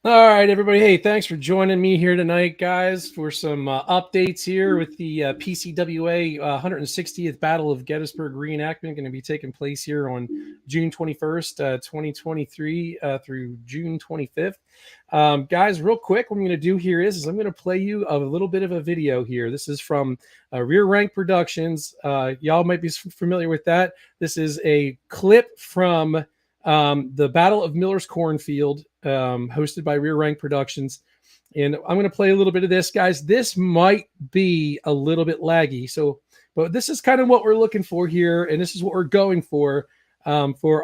All right, everybody. Hey, thanks for joining me here tonight, guys, for some updates here with the PCWA 160th Battle of Gettysburg reenactment going to be taking place here on June 21st, 2023 through June 25th. Guys, real quick, what I'm going to do here is I'm going to play you a little bit of a video here. This is from Rear Rank Productions. Y'all might be familiar with that. This is a clip from the Battle of Miller's Cornfield, hosted by Rear Rank Productions. And I'm going to play a little bit of this, guys. This might be a little bit laggy. But this is kind of what we're looking for here. And this is what we're going for our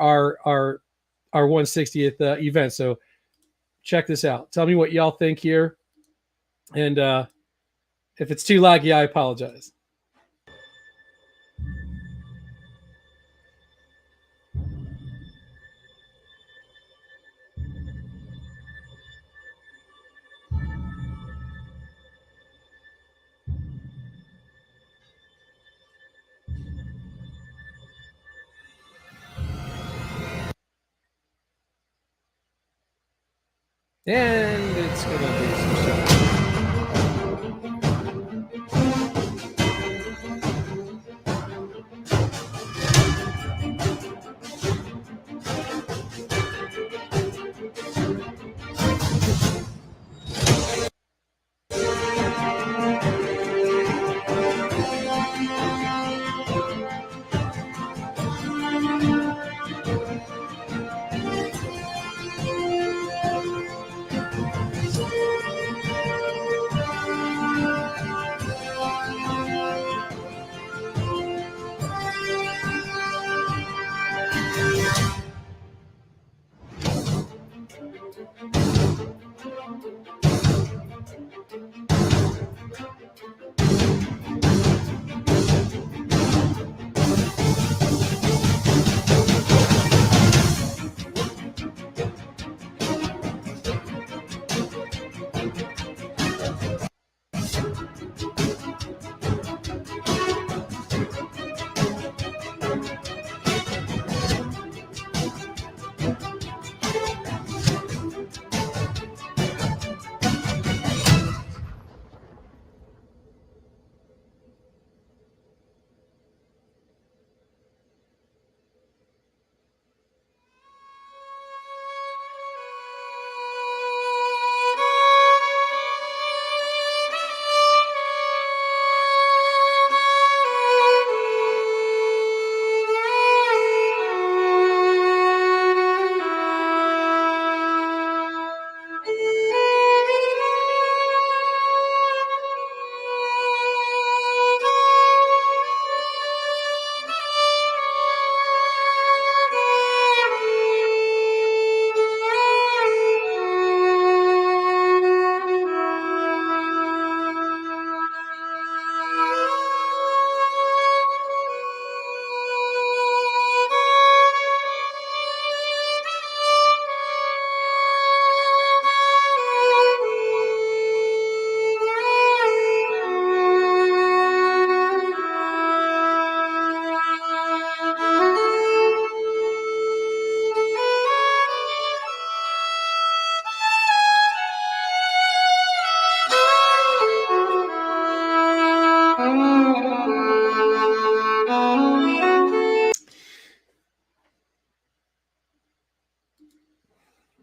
160th event. So check this out. Tell me what y'all think here. And if it's too laggy, I apologize. And it's going to do some stuff.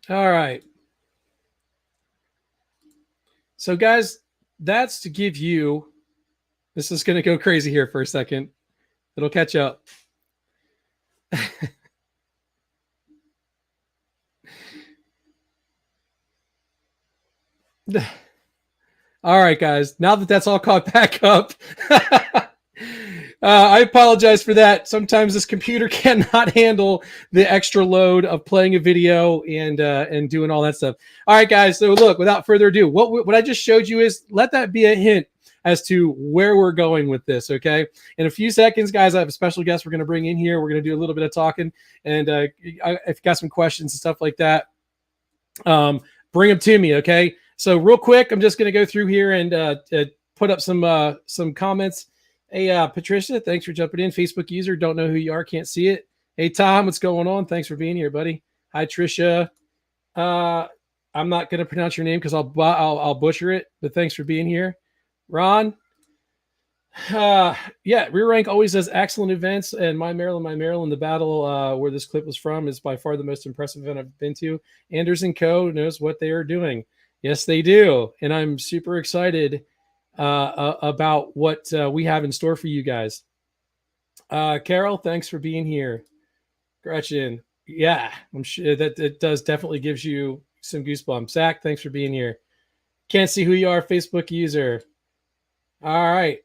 All right. So, guys, that's to give you. This is going to go crazy here for a second. It'll catch up. All right, guys. Now that that's all caught back up, I apologize for that. Sometimes this computer cannot handle the extra load of playing a video and doing all that stuff. All right, guys. So look, without further ado, what I just showed you is let that be a hint as to where we're going with this. Okay. In a few seconds, guys, I have a special guest we're going to bring in here. We're going to do a little bit of talking, and if you got some questions and stuff like that, bring them to me. Okay. So real quick, I'm just going to go through here and put up some comments. Hey, Patricia, thanks for jumping in. Facebook user, don't know who you are, can't see it. Hey, Tom, what's going on? Thanks for being here, buddy. Hi, Trisha. I'm not going to pronounce your name because I'll butcher it. But thanks for being here, Ron. Yeah, Rear Rank always does excellent events, and my Maryland, the battle where this clip was from is by far the most impressive event I've been to. Anders and Co. knows what they are doing. Yes, they do, and I'm super excited about what we have in store for you guys. Carol, thanks for being here. Gretchen, yeah, I'm sure that it does definitely gives you some goosebumps. Zach, thanks for being here. Can't see who you are, Facebook user. All right.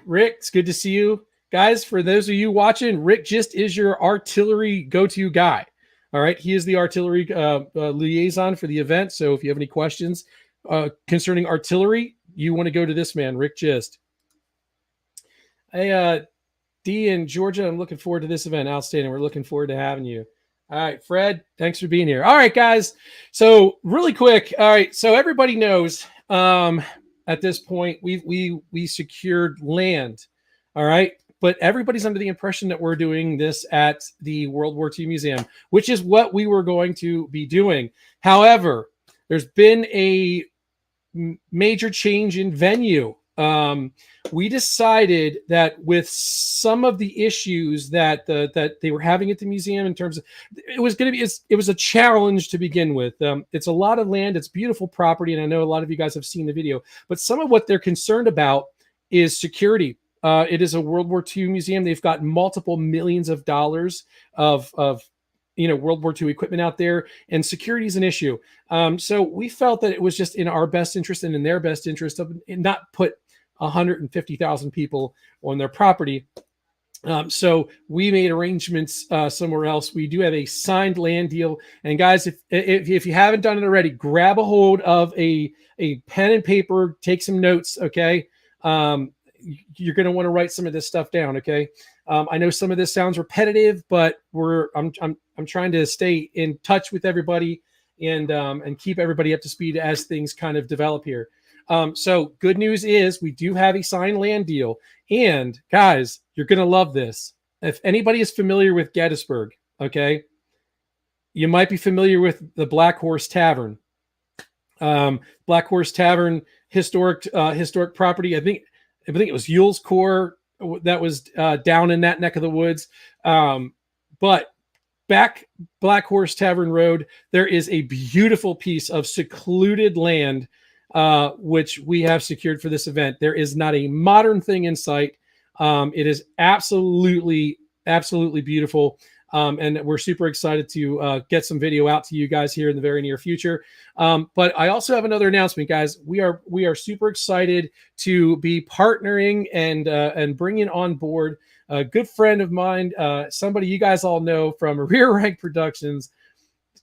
Rick, it's good to see you. Guys, for those of you watching, Rick just is your artillery go-to guy. All right. He is the artillery liaison for the event. So if you have any questions concerning artillery, you want to go to this man, Rick Gist. Hey, D in Georgia, I'm looking forward to this event. Outstanding. We're looking forward to having you. All right, Fred, thanks for being here. All right, guys. So really quick. All right. So everybody knows at this point we secured land. All right. But everybody's under the impression that we're doing this at the World War II Museum, which is what we were going to be doing. However, there's been a major change in venue. We decided that with some of the issues that that they were having at the museum in terms of it was going to be it was a challenge to begin with. It's a lot of land, it's beautiful property, and I know a lot of you guys have seen the video, but some of what they're concerned about is security. It is a World War II museum. They've got multiple millions of dollars of World War II equipment out there, and security is an issue. So we felt that it was just in our best interest and in their best interest of not put 150,000 people on their property. So we made arrangements somewhere else. We do have a signed land deal. And guys, if you haven't done it already, grab a hold of a pen and paper, take some notes. Okay. You're going to want to write some of this stuff down. Okay. I know some of this sounds repetitive, but I'm trying to stay in touch with everybody and keep everybody up to speed as things kind of develop here. So good news is we do have a signed land deal. And guys, you're going to love this. If anybody is familiar with Gettysburg, okay, you might be familiar with the Black Horse Tavern. Black Horse Tavern, historic property. I think it was Yule's Corps that was down in that neck of the woods. But back Black Horse Tavern Road, there is a beautiful piece of secluded land which we have secured for this event. There is not a modern thing in sight. It is absolutely beautiful. And we're super excited to get some video out to you guys here in the very near future. But I also have another announcement, guys. We are super excited to be partnering and bringing on board a good friend of mine, somebody you guys all know from Rear Rank Productions,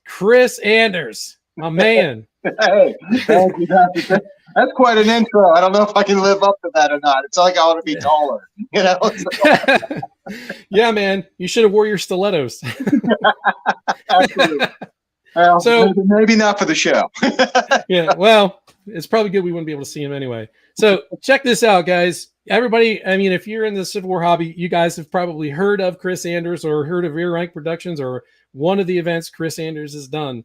Chris Anders, my man. Hey, thank you. That's quite an intro. I don't know if I can live up to that or not. It's like I ought to be taller, you know. Yeah, man, you should have wore your stilettos. Absolutely. Well, so maybe not for the show. Yeah, well, it's probably good we wouldn't be able to see him anyway. So check this out, guys. Everybody, I mean, if you're in the Civil War hobby, you guys have probably heard of Chris Anders or heard of Rear Rank Productions or one of the events Chris Anders has done.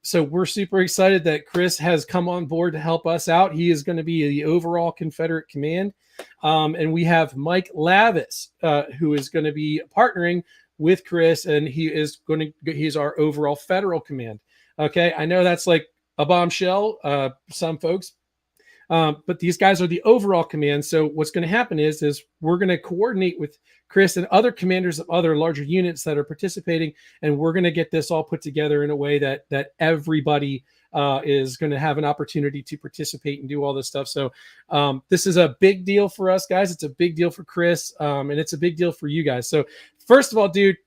So we're super excited that Chris has come on board to help us out. He is going to be the overall Confederate command. And we have Mike Lavis, who is going to be partnering with Chris, and he's our overall federal command. Okay. I know that's like a bombshell, some folks, but these guys are the overall command. So what's going to happen is we're going to coordinate with Chris and other commanders of other larger units that are participating, and we're going to get this all put together in a way that everybody is going to have an opportunity to participate and do all this stuff. So this is a big deal for us, guys. It's a big deal for Chris, and it's a big deal for you guys. So first of all, dude,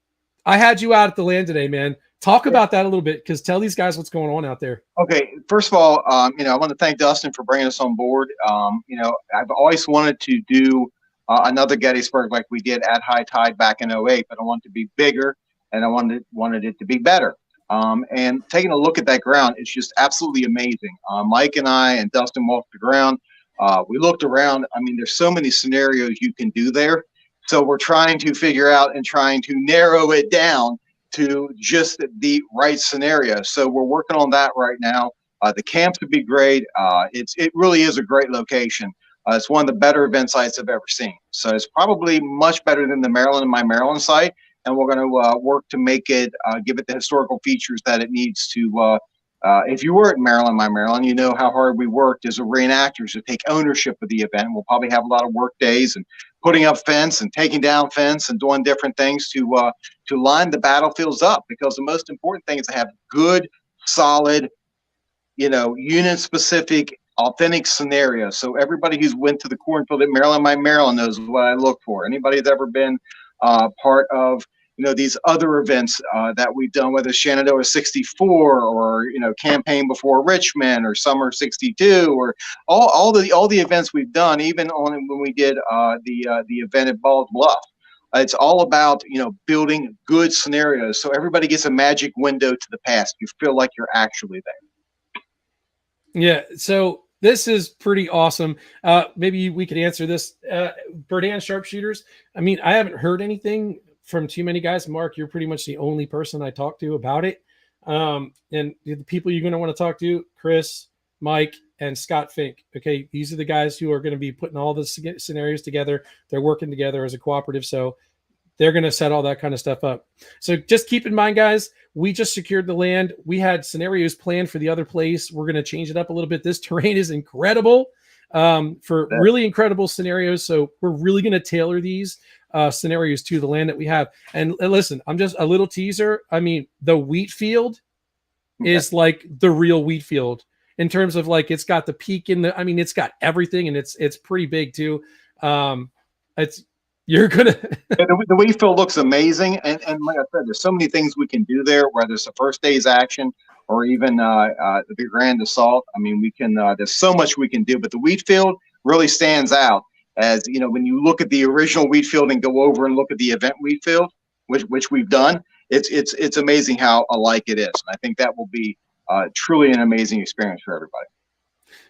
I had you out at the land today, man. Talk about that a little bit, because tell these guys what's going on out there. Okay, first of all, I want to thank Dustin for bringing us on board. I've always wanted to do another Gettysburg like we did at High Tide back in 2008, but I wanted it to be bigger, and I wanted it to be better. And taking a look at that ground, it's just absolutely amazing. Mike and I and Dustin walked the ground. We looked around. I mean, there's so many scenarios you can do there. So we're trying to figure out and trying to narrow it down to just the right scenario. So we're working on that right now. The camps would be great. It really is a great location. It's one of the better event sites I've ever seen. So it's probably much better than my Maryland site. And we're going to work to make it, give it the historical features that it needs to. If you were at Maryland, my Maryland, you know how hard we worked as a reenactors to take ownership of the event. We'll probably have a lot of work days and putting up fence and taking down fence and doing different things to line the battlefields up, because the most important thing is to have good, solid, unit specific, authentic scenarios. So everybody who's went to the cornfield at Maryland, my Maryland, knows what I look for. Anybody that's ever been part of these other events that we've done, whether it's Shenandoah 64 or Campaign Before Richmond or Summer 62 or all the events we've done, even on when we did the event at Bald Bluff. It's all about building good scenarios, so everybody gets a magic window to the past. You feel like you're actually there. Yeah, so this is pretty awesome. Maybe we could answer this. Berdan sharpshooters. I mean, I haven't heard anything from too many guys. Mark, you're pretty much the only person I talk to about it. And the people you're going to want to talk to, Chris, Mike, and Scott Fink. Okay, these are the guys who are going to be putting all the scenarios together. They're working together as a cooperative, so they're going to set all that kind of stuff up. So just keep in mind, guys, we just secured the land. We had scenarios planned for the other place. We're going to change it up a little bit. This terrain is incredible for really incredible scenarios. So we're really going to tailor these scenarios to the land that we have. And listen, I'm just a little teaser. I mean, the wheat field is like the real wheat field in terms of like, it's got the peak in the, I mean, it's got everything, and it's pretty big too. You're gonna the wheat field looks amazing, and like I said, there's so many things we can do there, whether it's the first day's action or even the grand assault. I mean, we can. There's so much we can do, but the wheat field really stands out as when you look at the original wheat field and go over and look at the event wheat field, which we've done. It's amazing how alike it is, and I think that will be truly an amazing experience for everybody.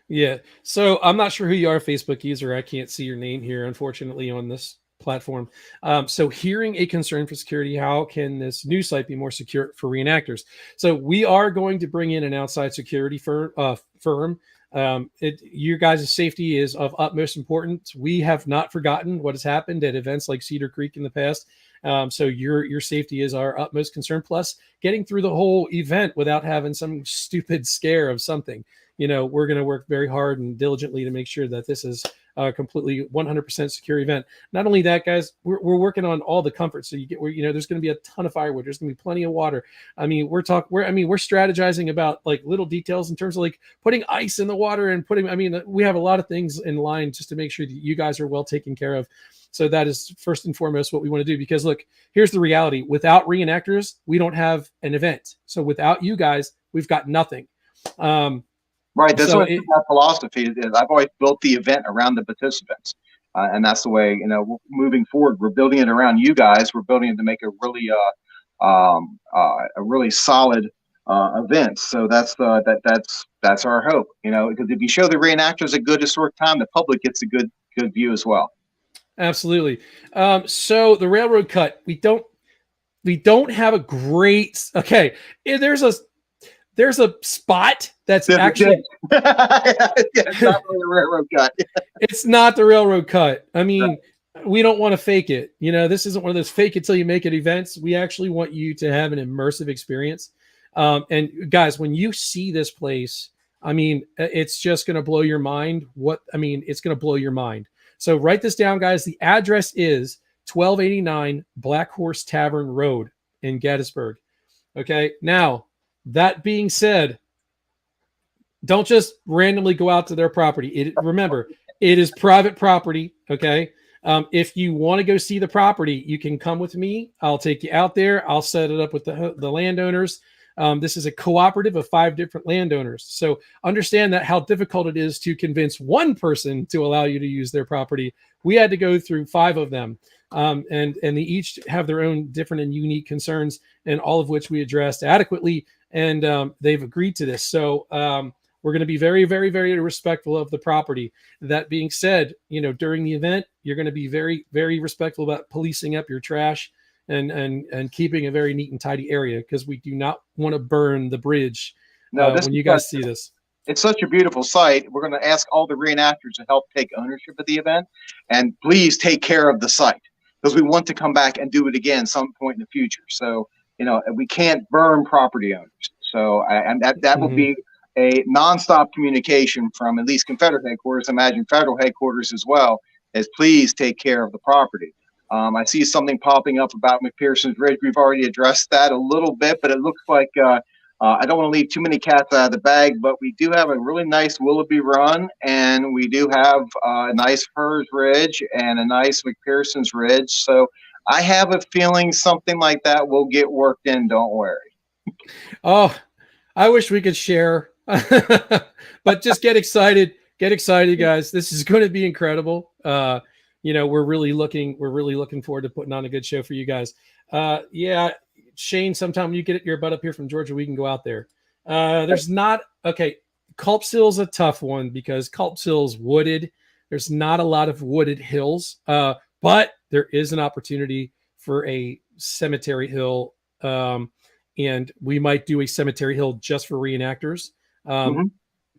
Yeah. So I'm not sure who you are, Facebook user. I can't see your name here, unfortunately, on this platform. So hearing a concern for security, how can this new site be more secure for reenactors? So we are going to bring in an outside security firm. Your guys' safety is of utmost importance. We have not forgotten what has happened at events like Cedar Creek in the past. So your safety is our utmost concern. Plus, getting through the whole event without having some stupid scare of something. We're going to work very hard and diligently to make sure that this is a completely 100% secure event. Not only that, guys, we're working on all the comforts. So there's going to be a ton of firewood. There's going to be plenty of water. I mean, we're strategizing about like little details in terms of like putting ice in the water and we have a lot of things in line just to make sure that you guys are well taken care of. So that is first and foremost what we want to do, because look, here's the reality. Without reenactors, we don't have an event. So without you guys, we've got nothing. Right. That's what my philosophy is. I've always built the event around the participants. And that's the way, moving forward, we're building it around you guys. We're building it to make a really solid event. So that's our hope, because if you show the reenactors a good historic time, the public gets a good view as well. Absolutely. So the railroad cut, we don't have a great, okay. There's a spot that's actually it's not really the railroad cut. It's not the railroad cut. I mean, we don't want to fake it. This isn't one of those fake it till you make it events. We actually want you to have an immersive experience. And guys, when you see this place, I mean, it's just going to blow your mind. It's going to blow your mind. So write this down, guys. The address is 1289 Black Horse Tavern Road in Gettysburg. Okay. Now, that being said, don't just randomly go out to their property. Remember, it is private property. Okay. If you want to go see the property, you can come with me. I'll take you out there. I'll set it up with the landowners. This is a cooperative of 5 different landowners. So understand that how difficult it is to convince one person to allow you to use their property. We had to go through 5 of them. And they each have their own different and unique concerns, and all of which we addressed adequately. And they've agreed to this. So we're going to be very, very, very respectful of the property. That being said, during the event, you're going to be very, very respectful about policing up your trash and keeping a very neat and tidy area, because we do not want to burn the bridge No, this when is you guys see this. it's such a beautiful site. We're going to ask all the reenactors to help take ownership of the event, and please take care of the site because we want to come back and do it again some point in the future. So, we can't burn property owners. So, and that will be a nonstop communication from at least Confederate headquarters. Imagine federal headquarters as well. Is please take care of the property. I see something popping up about McPherson's Ridge. We've already addressed that a little bit, but it looks like I don't want to leave too many cats out of the bag, but we do have a really nice Willoughby Run, and we do have a nice Furs Ridge and a nice McPherson's Ridge. So I have a feeling something like that will get worked in. Don't worry. Oh, I wish we could share, but just get excited. Get excited, guys. This is going to be incredible. We're really looking forward to putting on a good show for you guys. Yeah, Shane, sometime you get your butt up here from Georgia, we can go out there. There's not okay. Culp's Hill's a tough one because Culp's Hill's wooded. There's not a lot of wooded hills, but there is an opportunity for a cemetery hill, and we might do a cemetery hill just for reenactors.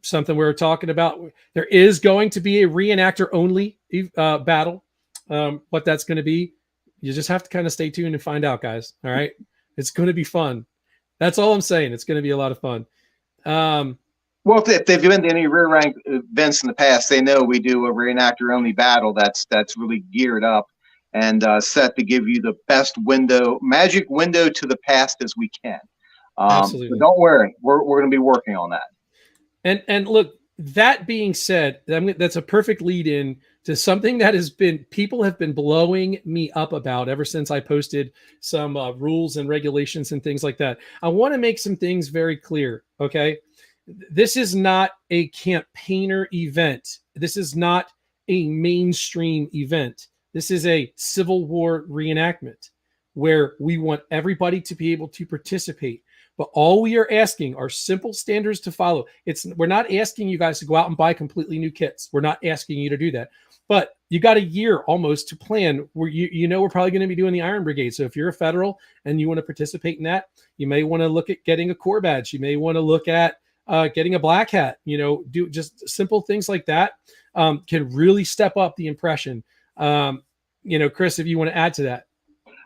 Something we were talking about. There is going to be a reenactor only battle. What that's going to be, you just have to kind of stay tuned and find out, guys. All right. It's going to be fun. That's all I'm saying. It's going to be a lot of fun. Well, if they've been to any rear rank events in the past, they know we do a reenactor only battle that's really geared up and set to give you the best magic window to the past as we can. Absolutely. So don't worry, we're going to be working on that. And look, that being said, that's a perfect lead in to something that people have been blowing me up about ever since I posted some rules and regulations and things like that. I want to make some things very clear. Okay. This is not a campaigner event. This is not a mainstream event. This is a Civil War reenactment where we want everybody to be able to participate. But all we are asking are simple standards to follow. We're not asking you guys to go out and buy completely new kits. We're not asking you to do that. But you got a year almost to plan where we're probably going to be doing the Iron Brigade. So if you're a federal and you want to participate in that, you may want to look at getting a Corps badge. You may want to look at getting a black hat. Do just simple things like that can really step up the impression. Chris, if you want to add to that.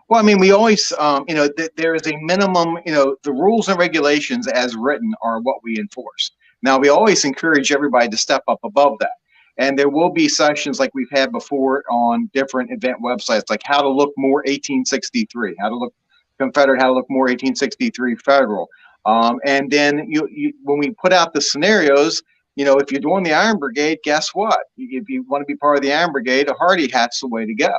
Well, I mean, we always, there is a minimum, the rules and regulations as written are what we enforce. Now, we always encourage everybody to step up above that. And there will be sessions like we've had before on different event websites, like how to look more 1863, how to look Confederate, how to look more 1863 federal. And then when we put out the scenarios, if you're doing the Iron Brigade, guess what? If you want to be part of the Iron Brigade, a Hardy hat's the way to go.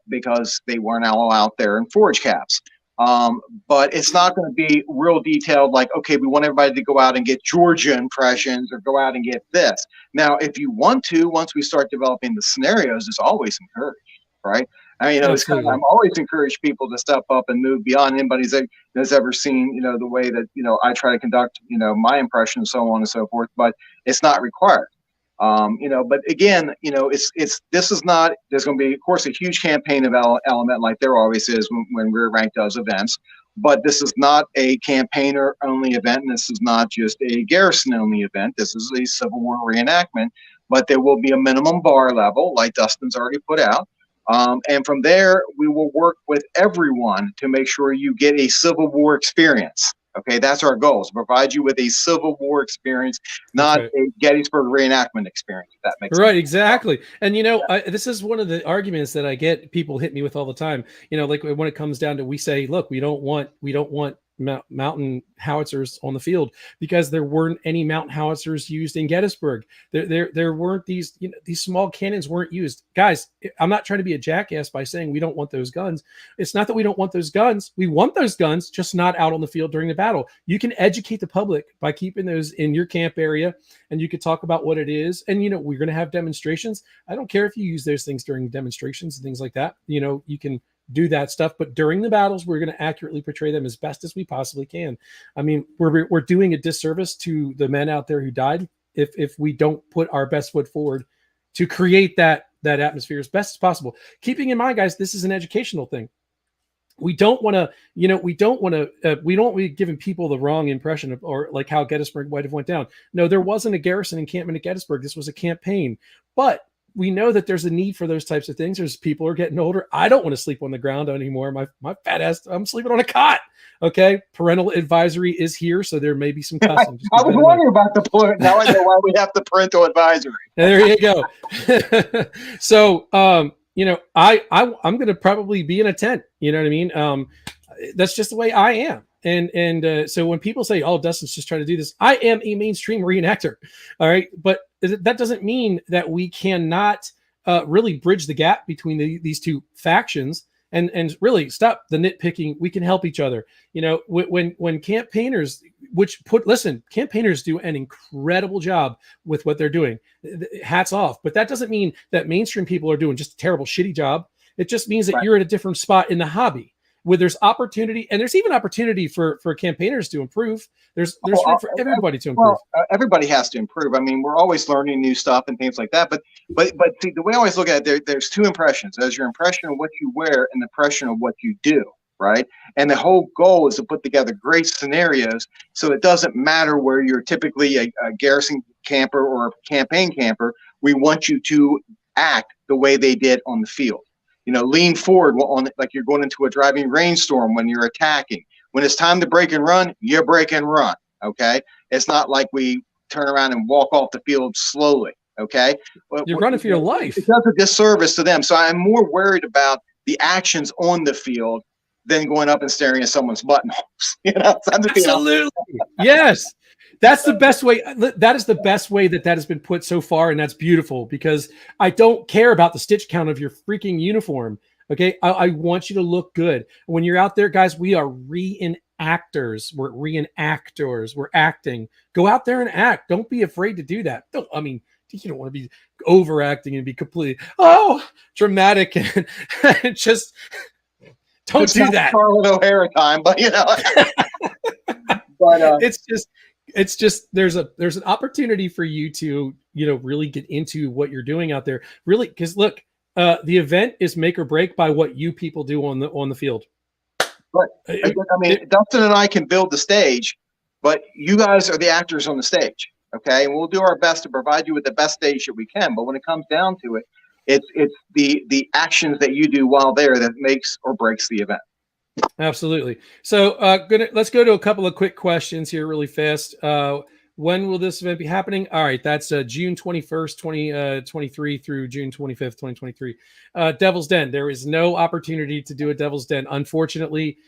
Because they weren't all out there in forage caps. But it's not going to be real detailed like, okay, we want everybody to go out and get Georgia impressions or go out and get this. Now, if you want to, once we start developing the scenarios, it's always encouraged, right? I mean, I'm always encourage people to step up and move beyond anybody that's ever seen, the way that, I try to conduct, my impression and so on and so forth, but it's not required. But again, this is not, there's going to be, of course, a huge campaign element like there always is when Rear Rank does events, but this is not a campaigner only event. And this is not just a garrison only event. This is a Civil War reenactment, but there will be a minimum bar level like Dustin's already put out. And from there, we will work with everyone to make sure you get a Civil War experience. Okay, that's our goal, is to provide you with a Civil War experience, not a Gettysburg reenactment experience, if that makes sense. Right, exactly. And, this is one of the arguments that I get people hit me with all the time. Like when it comes down to, we say, look, we don't want mountain howitzers on the field because there weren't any mountain howitzers used in Gettysburg. There weren't these small cannons weren't used. Guys, I'm not trying to be a jackass by saying we don't want those guns. It's not that we don't want those guns. We want those guns, just not out on the field during the battle. You can educate the public by keeping those in your camp area, and you could talk about what it is. And, we're going to have demonstrations. I don't care if you use those things during demonstrations and things like that. You can do that stuff, but during the battles, we're going to accurately portray them as best as we possibly can. I mean, we're doing a disservice to the men out there who died if we don't put our best foot forward to create that atmosphere as best as possible. Keeping in mind, guys, this is an educational thing. we don't want to, we don't want to, we don't be giving people the wrong impression of, or like how Gettysburg might have went down. No, there wasn't a garrison encampment at Gettysburg. This was a campaign, but we know that there's a need for those types of things. There's people are getting older. I don't want to sleep on the ground anymore. My fat ass, I'm sleeping on a cot. Okay. Parental advisory is here. So there may be some cussing. I was wondering about the point. Now I know why we have the parental advisory. There you go. So, I'm going to probably be in a tent. You know what I mean? That's just the way I am. And so when people say, "Oh, Dustin's just trying to do this," I am a mainstream reenactor. All right, but that doesn't mean that we cannot really bridge the gap between these two factions and really stop the nitpicking. We can help each other. When campaigners, campaigners do an incredible job with what they're doing. Hats off. But that doesn't mean that mainstream people are doing just a terrible, shitty job. It just means that you're at a different spot in the hobby where there's opportunity, and there's even opportunity for campaigners to improve. There's room for everybody to improve. Well, everybody has to improve. I mean, we're always learning new stuff and things like that. But see, the way I always look at it, there's two impressions. There's your impression of what you wear and the impression of what you do, right? And the whole goal is to put together great scenarios so it doesn't matter where you're typically a garrison camper or a campaign camper. We want you to act the way they did on the field. Lean forward like you're going into a driving rainstorm when you're attacking. When it's time to break and run, you break and run. Okay. It's not like we turn around and walk off the field slowly. Okay. You're running for your life. It does a disservice to them. So I'm more worried about the actions on the field than going up and staring at someone's buttonholes. Absolutely. Yes. That's the best way. That is the best way that has been put so far. And that's beautiful because I don't care about the stitch count of your freaking uniform. Okay. I want you to look good. When you're out there, guys, we are reenactors. We're reenactors. We're acting. Go out there and act. Don't be afraid to do that. You don't want to be overacting and be completely, dramatic and just don't do that. Scarlett O'Hara time, but but it's just there's an opportunity for you to really get into what you're doing out there, really, because look, the event is make or break by what you people do on the field. But Dustin and I can build the stage, but you guys are the actors on the stage. Okay, and we'll do our best to provide you with the best stage that we can. But when it comes down to it, it's the actions that you do while there that makes or breaks the event. Absolutely. So let's go to a couple of quick questions here really fast. When will this event be happening? All right, that's June 21st, 2023 through June 25th, 2023. Devil's Den. There is no opportunity to do a Devil's Den. Unfortunately,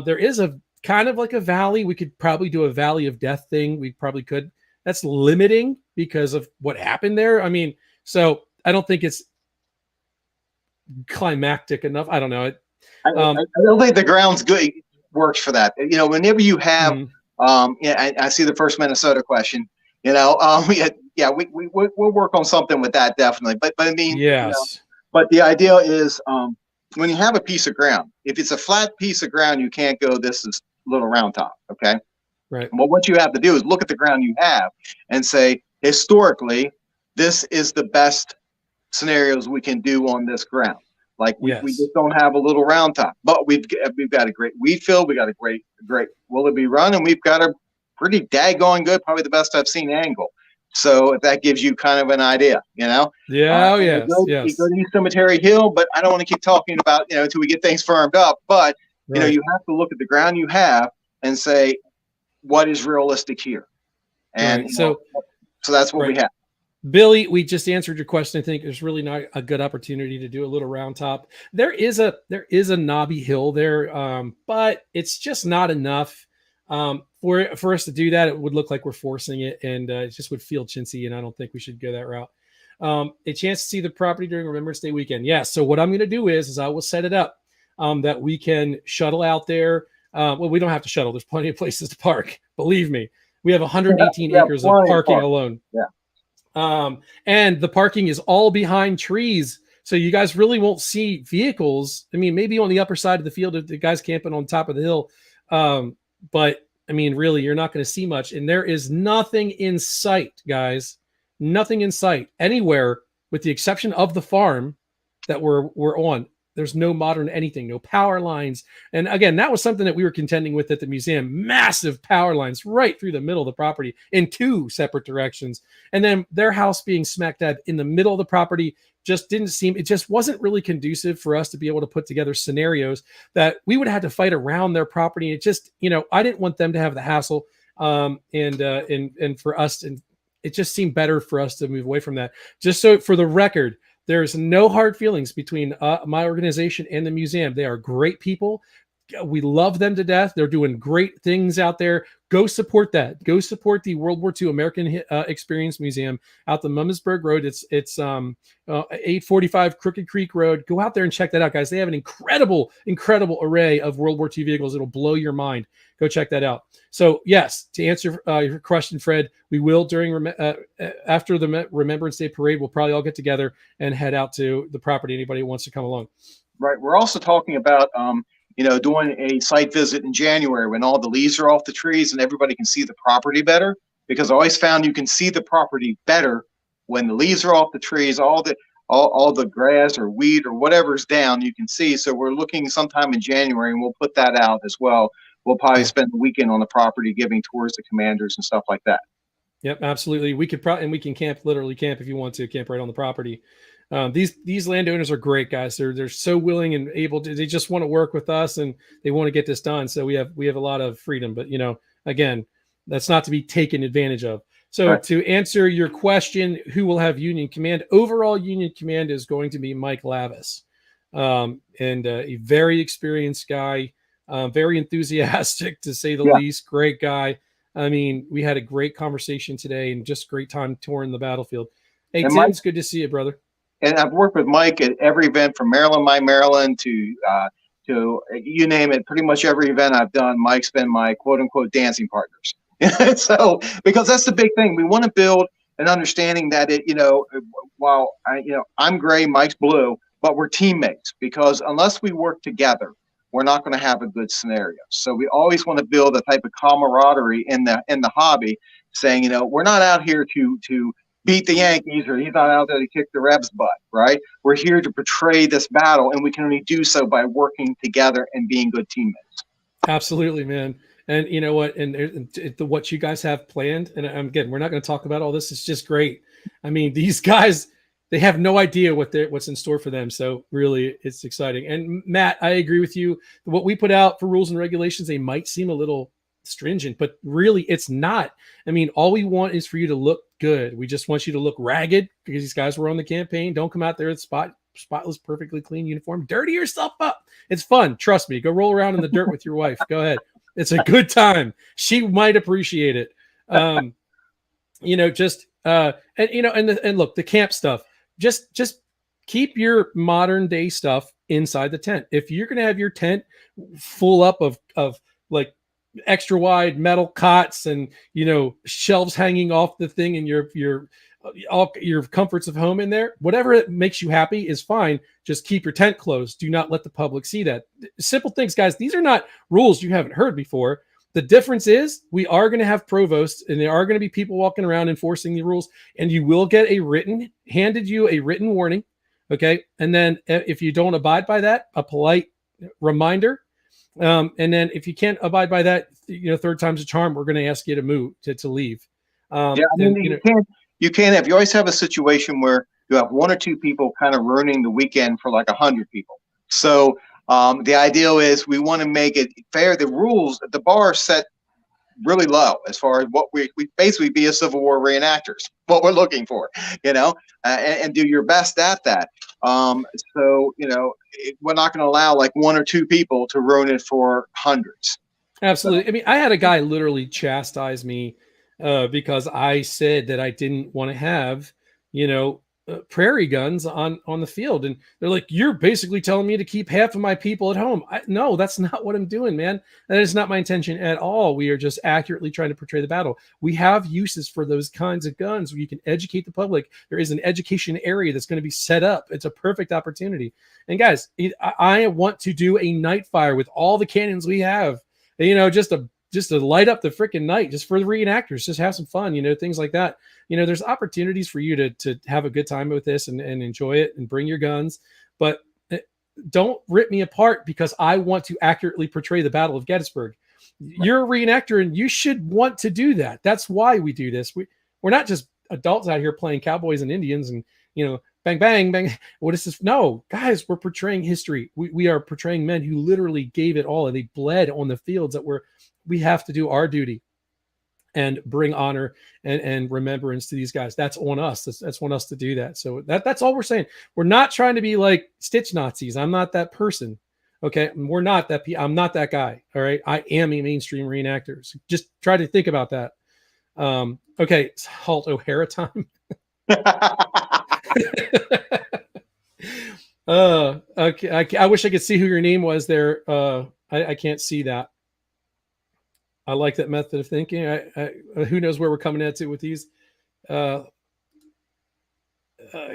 there is a kind of like a valley. We could probably do a Valley of Death thing. We probably could. That's limiting because of what happened there. I mean, so I don't think it's climactic enough. I don't know. I don't think the ground's good works for that. Whenever you have, I see the first Minnesota question. We'll work on something with that definitely. But I mean, yes. But the idea is when you have a piece of ground, if it's a flat piece of ground, you can't go. This is little round top. Okay. Right. Well, what you have to do is look at the ground you have and say, historically, this is the best scenarios we can do on this ground. Like we just don't have a little round top, but we've got a great wheat field. We got a great Willoughby run, and we've got a pretty daggone good, probably the best I've seen angle. So if that gives you kind of an idea, Yeah. Yes. You go to East Cemetery Hill, but I don't want to keep talking about, until we get things firmed up. But, you have to look at the ground you have and say, what is realistic here? And so that's what we have. Billy, we just answered your question. I think there's really not a good opportunity to do a little round top. There is a knobby hill there, but it's just not enough for us to do that. It would look like we're forcing it, and it just would feel chintzy, and I don't think we should go that route. A chance to see the property during Remembrance Day weekend. Yes. So what I'm going to do is I will set it up that we can shuttle out there. Well, we don't have to shuttle. There's plenty of places to park. Believe me, we have 118 acres of parking alone. Yeah. And the parking is all behind trees. So you guys really won't see vehicles. I mean, maybe on the upper side of the field, if the guys camping on top of the hill. But I mean, really, you're not going to see much. And there is nothing in sight, guys, nothing in sight anywhere with the exception of the farm that we're on. there's no modern anything, no power lines. And again, that was something that we were contending with at the museum. Massive power lines right through the middle of the property in two separate directions. And then their house being smack dab in the middle of the property just didn't seem, it just wasn't really conducive for us to be able to put together scenarios that we would have to fight around their property. It just, I didn't want them to have the hassle. And for us, and it just seemed better for us to move away from that. Just so for the record, there's no hard feelings between my organization and the museum. They are great people. We love them to death. They're doing great things out there. Go support that. Go support the World War II American Experience Museum out the Mumminsburg Road. It's 845 Crooked Creek Road. Go out there and check that out, guys. They have an incredible array of World War II vehicles. It'll blow your mind. Go check that out. So yes, to answer your question, Fred, we will after the Remembrance Day parade, we'll probably all get together and head out to the property. Anybody who wants to come along. Right. We're also talking about doing a site visit in January when all the leaves are off the trees and everybody can see the property better. Because I always found you can see the property better when the leaves are off the trees, all the grass or weed or whatever's down, you can see. So we're looking sometime in January, and we'll put that out as well. We'll probably spend the weekend on the property giving tours to commanders and stuff like that. Yep, absolutely. We could and we can literally camp if you want to camp right on the property. These landowners are great guys. They're so willing and able to. They just want to work with us and they want to get this done. So we have a lot of freedom. But again, that's not to be taken advantage of. So right. To answer your question, who will have Union Command? Overall Union Command is going to be Mike Lavis, and a very experienced guy. Very enthusiastic to say the least. Great guy. I mean, we had a great conversation today and just great time touring the battlefield. Hey, Tim, it's good to see you, brother. And I've worked with Mike at every event from Maryland, My Maryland to you name it. Pretty much every event I've done, Mike's been my quote unquote dancing partners. So because that's the big thing, we want to build an understanding that while I'm gray, Mike's blue, but we're teammates, because unless we work together, we're not going to have a good scenario. So we always want to build a type of camaraderie in the hobby, saying, we're not out here to beat the Yankees, or he's not out there to kick the Rebs' butt, right? We're here to portray this battle, and we can only do so by working together and being good teammates. Absolutely, man. And you know what? And what you guys have planned, and again, we're not going to talk about all this. It's just great. I mean, these guys, they have no idea what's in store for them. So really, it's exciting. And Matt, I agree with you. What we put out for rules and regulations, they might seem a little stringent, but really it's not. I mean, all we want is for you to look good. We just want you to look ragged, because these guys were on the campaign. Don't come out there with spotless, perfectly clean uniform. Dirty yourself up. It's fun. Trust me. Go roll around in the dirt with your wife. Go ahead. It's a good time. She might appreciate it. And look, the camp stuff. Just keep your modern day stuff inside the tent. If you're going to have your tent full up of like extra wide metal cots and, shelves hanging off the thing, and all your comforts of home in there, whatever it makes you happy is fine. Just keep your tent closed. Do not let the public see that. Simple things, guys. These are not rules you haven't heard before. The difference is we are going to have provosts, and there are going to be people walking around enforcing the rules, and you will get handed you a written warning. Okay. And then if you don't abide by that, a polite reminder. And then if you can't abide by that, third time's a charm. We're going to ask you to move to leave. You can't have, you always have a situation where you have one or two people kind of ruining the weekend for like 100 people. So the ideal is we want to make it fair. The rules, the bar is set really low as far as what we basically be a Civil War reenactors, what we're looking for, and do your best at that. We're not going to allow like one or two people to ruin it for hundreds. Absolutely. I mean, I had a guy literally chastise me because I said that I didn't want to have, prairie guns on the field. And they're like, you're basically telling me to keep half of my people at home. No, that's not what I'm doing, man. That is not my intention at all. We are just accurately trying to portray the battle. We have uses for those kinds of guns where you can educate the public. There is an education area that's going to be set up. It's a perfect opportunity. And guys, I want to do a night fire with all the cannons we have, just to light up the freaking night, just for the reenactors, just have some fun, things like that. There's opportunities for you to have a good time with this and enjoy it and bring your guns. But don't rip me apart because I want to accurately portray the Battle of Gettysburg. You're a reenactor and you should want to do that. That's why we do this. We're not just adults out here playing cowboys and Indians and, bang, bang, bang. What is this? No, guys, we're portraying history. We are portraying men who literally gave it all and they bled on the fields that we have to do our duty and bring honor and remembrance to these guys. That's on us. That's on us to do that. So that's all we're saying. We're not trying to be like Stitch Nazis. I'm not that person. Okay. We're not that. I'm not that guy. All right. I am a mainstream reenactor. So just try to think about that. Okay. Halt O'Hara time. Okay. I wish I could see who your name was there. I can't see that. I like that method of thinking. Who knows where we're coming at with these? I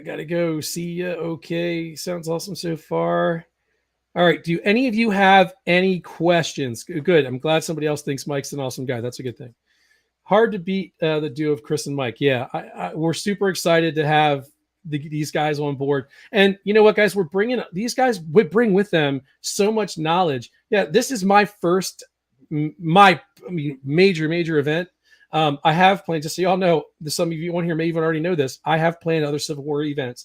gotta go. See ya. Okay, sounds awesome so far. All right. Do any of you have any questions? Good. I'm glad somebody else thinks Mike's an awesome guy. That's a good thing. Hard to beat the duo of Chris and Mike. Yeah, we're super excited to have these guys on board. And you know what, guys? We're bringing these guys. We bring with them so much knowledge. Yeah, this is my first. Major event. I have planned, just so y'all know, some of you on here may even already know this. I have planned other Civil War events.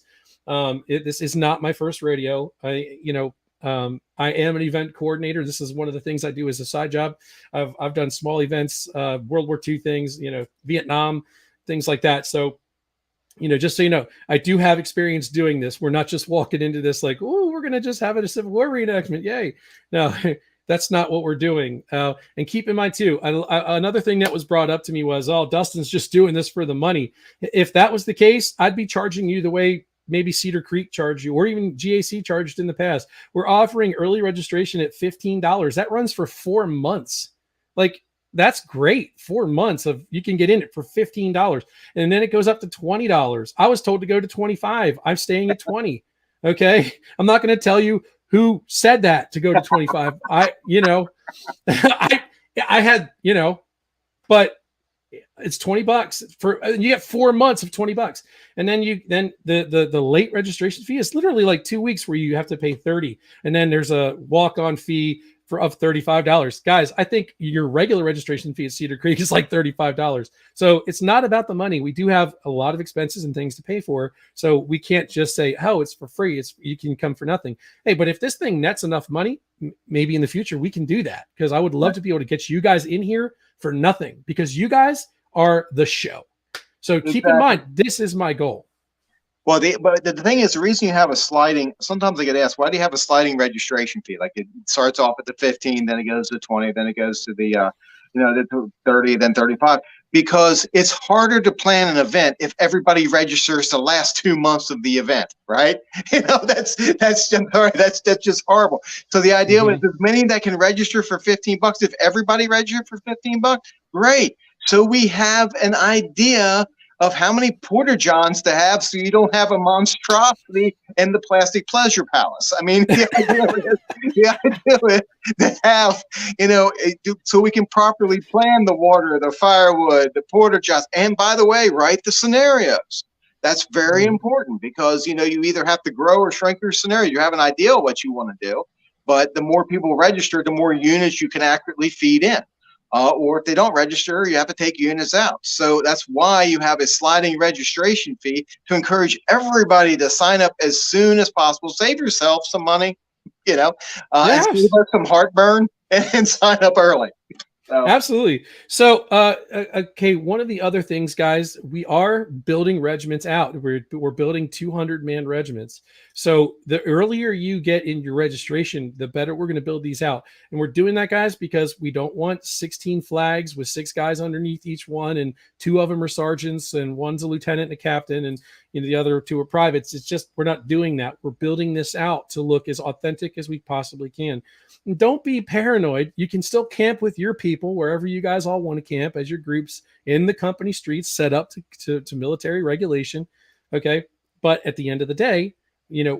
This is not my first rodeo. I am an event coordinator. This is one of the things I do as a side job. I've done small events, World War II things, Vietnam, things like that. So, just so you know, I do have experience doing this. We're not just walking into this like, oh, we're going to just have a Civil War reenactment. Yay. No, that's not what we're doing. And keep in mind, too, another thing that was brought up to me was, oh, Dustin's just doing this for the money. If that was the case, I'd be charging you the way maybe Cedar Creek charged you or even GAC charged in the past. We're offering early registration at $15. That runs for 4 months. Like, that's great. 4 months of you can get in it for $15. And then it goes up to $20. I was told to go to 25. I'm staying at 20. Okay. I'm not going to tell you who said that to go to 25. I had, but it's $20 for, you get 4 months of $20. And then the late registration fee is literally like 2 weeks where you have to pay 30. And then there's a walk-on fee of $35. Guys, I think your regular registration fee at Cedar Creek is like $35. So it's not about the money. We do have a lot of expenses and things to pay for. So we can't just say, oh, it's for free. You can come for nothing. Hey, but if this thing nets enough money, maybe in the future we can do that, because I would love to be able to get you guys in here for nothing, because you guys are the show. So keep in mind, this is my goal. Well, but the thing is, the reason you have a sliding, sometimes I get asked, why do you have a sliding registration fee? Like it starts off at the 15, then it goes to 20, then it goes to the 30, then 35, because it's harder to plan an event if everybody registers the last 2 months of the event, right? That's just horrible. So the idea is as many that can register for $15. If everybody registers for $15, great. So we have an idea of how many Porter Johns to have, so you don't have a monstrosity in the Plastic Pleasure Palace. I mean, the idea is to have, so we can properly plan the water, the firewood, the Porter Johns, and by the way, write the scenarios. That's very important, because you either have to grow or shrink your scenario. You have an idea of what you want to do, but the more people register, the more units you can accurately feed in. Or if they don't register, you have to take units out. So that's why you have a sliding registration fee, to encourage everybody to sign up as soon as possible. Save yourself some money, and save us some heartburn, and sign up early. So. Absolutely. So, okay, one of the other things, guys, we are building regiments out. We're building 200-man regiments. So the earlier you get in your registration, the better we're going to build these out. And we're doing that, guys, because we don't want 16 flags with 6 guys underneath each one, and 2 of them are sergeants, and one's a lieutenant and a captain, and the other 2 are privates. It's just, we're not doing that. We're building this out to look as authentic as we possibly can. And don't be paranoid. You can still camp with your people wherever you guys all want to camp, as your groups in the company streets set up to military regulation. Okay. But at the end of the day,